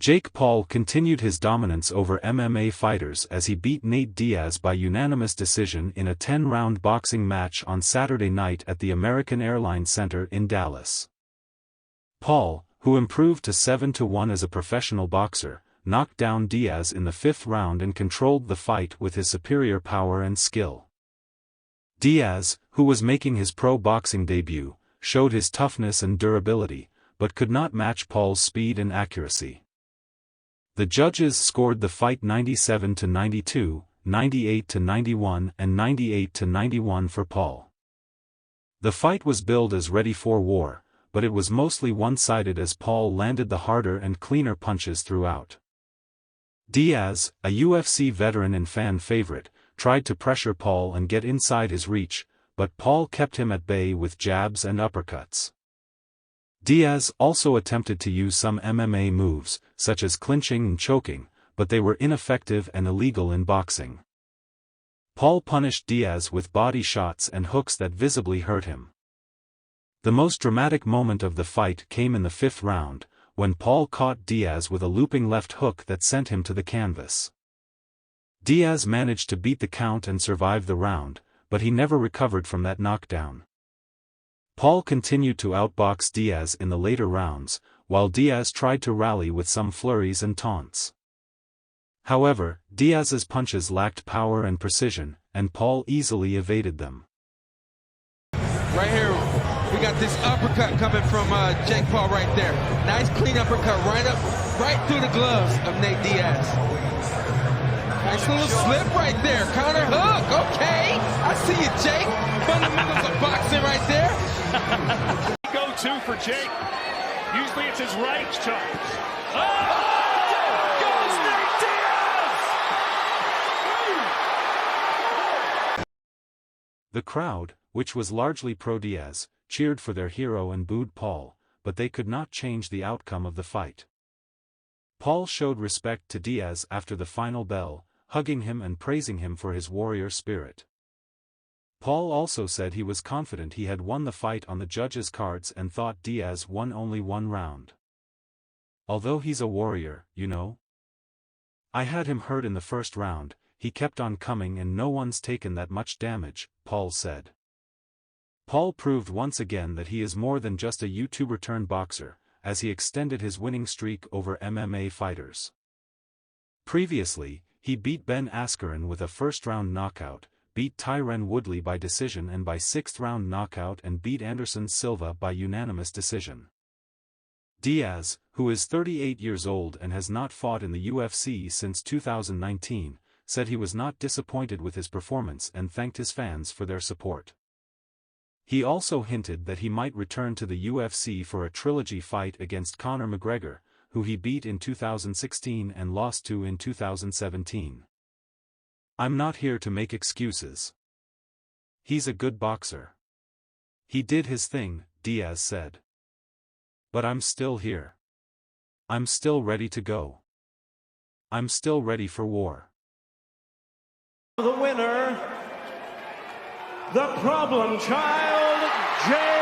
Jake Paul continued his dominance over MMA fighters as he beat Nate Diaz by unanimous decision in a 10-round boxing match on Saturday night at the American Airlines Center in Dallas. Paul, who improved to 7-1 as a professional boxer, knocked down Diaz in the 5th round and controlled the fight with his superior power and skill. Diaz, who was making his pro boxing debut, showed his toughness and durability, but could not match Paul's speed and accuracy. The judges scored the fight 97-92, 98-91 and 98-91 for Paul. The fight was billed as ready for war, but it was mostly one-sided as Paul landed the harder and cleaner punches throughout. Diaz, a UFC veteran and fan favorite, tried to pressure Paul and get inside his reach, but Paul kept him at bay with jabs and uppercuts. Diaz also attempted to use some MMA moves, such as clinching and choking, but they were ineffective and illegal in boxing. Paul punished Diaz with body shots and hooks that visibly hurt him. The most dramatic moment of the fight came in the 5th round, when Paul caught Diaz with a looping left hook that sent him to the canvas. Diaz managed to beat the count and survive the round, but he never recovered from that knockdown. Paul continued to outbox Diaz in the later rounds, while Diaz tried to rally with some flurries and taunts. However, Diaz's punches lacked power and precision, and Paul easily evaded them. Right here, we got this uppercut coming from Jake Paul right there. Nice clean uppercut right through the gloves of Nate Diaz. Nice little slip right there, counter hook, okay. I see you, Jake. Fundamentals of boxing right there. Go-to for Jake. Usually it's his right chops. Oh! Goes Nate Diaz! The crowd, which was largely pro-Diaz, cheered for their hero and booed Paul, but they could not change the outcome of the fight. Paul showed respect to Diaz after the final bell, hugging him and praising him for his warrior spirit. Paul also said he was confident he had won the fight on the judges' cards and thought Diaz won only one round. Although he's a warrior, you know. I had him hurt in the 1st round, he kept on coming and no one's taken that much damage, Paul said. Paul proved once again that he is more than just a YouTuber-turned-boxer, as he extended his winning streak over MMA fighters. Previously, he beat Ben Askren with a 1st-round knockout, beat Tyron Woodley by decision and by 6th-round knockout and beat Anderson Silva by unanimous decision. Diaz, who is 38 years old and has not fought in the UFC since 2019, said he was not disappointed with his performance and thanked his fans for their support. He also hinted that he might return to the UFC for a trilogy fight against Conor McGregor, who he beat in 2016 and lost to in 2017. I'm not here to make excuses. He's a good boxer. He did his thing, Diaz said. But I'm still here. I'm still ready to go. I'm still ready for war. The winner, the problem child, Jake